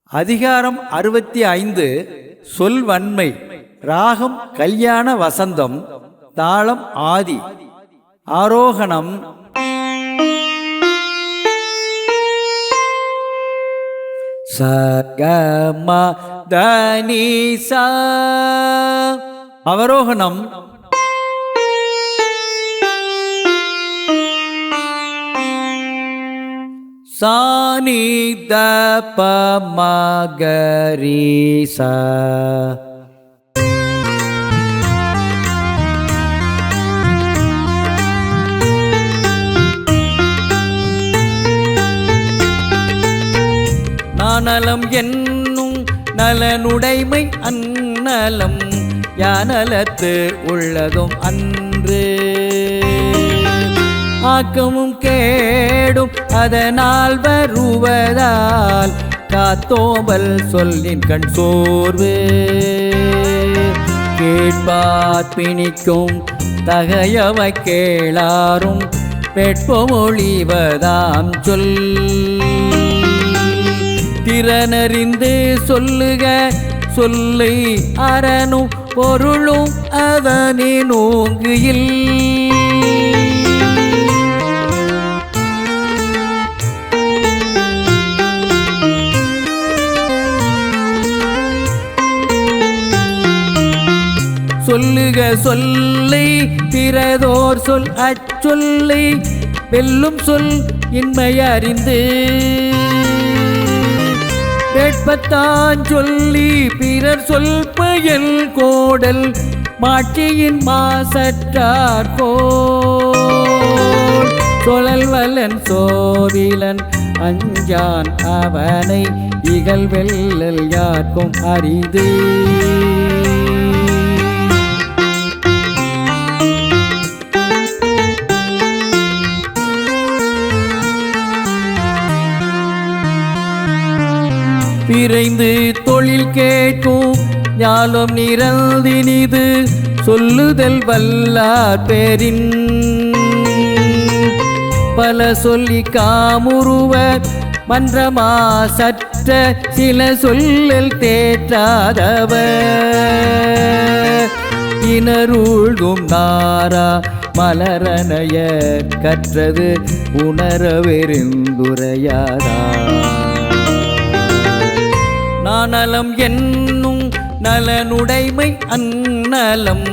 அதிகாரம் 65 சொல்வன்மை. ராகம் கல்யாண வசந்தம். தாளம் ஆதி. ஆரோகணம் சகம தனிசா. அவரோகணம் சானித பமகரீசா. நானலம் என்னும் நலனுடைமை அந்நலம் யானலத்து உள்ளதும் அன்று. ஆக்கமும் கேடும் அதனால் வருவதால் காத்தோம்பல் சொல்லின் கண் சோர்வு. கேட்பார் பிணிக்கும் தகையவை கேளாரும் பெட்பொழிவதாம் சொல். திறனறிந்து சொல்லுக சொல்லை அரணும் பொருளும் அதனே நோங்குயில். சொல்லுக சொல்லை பிறதோர் சொல் அச்சொல்லை வெல்லும் சொல் இன்மை அறிந்து. வேட்பத்தான் சொல்லி பிறர் சொல் பயல் கோடல் மாட்சியின் மாசற்றார் கோல். சொலல்வலன் சோதிலன் அஞ்சான் அவனை இகழ் வெல்லல் யார்க்கும் அரிது. விரைந்து தொழில் கேட்கும் ஞாலம் நிறந்தினிது சொல்லுதல் வல்லார் பேரின். பல சொல்லி காமுருவர் மன்றமா சற்ற சில சொல்லல் தேற்றாதவர். இனருள்கும் நாரா மலரனைய கற்றது உணரவெறிந்துரையாதா. நானலம் என்னும் நலனுடைமை அந்நலம்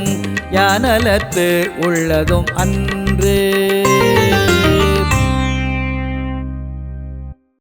யானலத்து உள்ளதும் அன்று.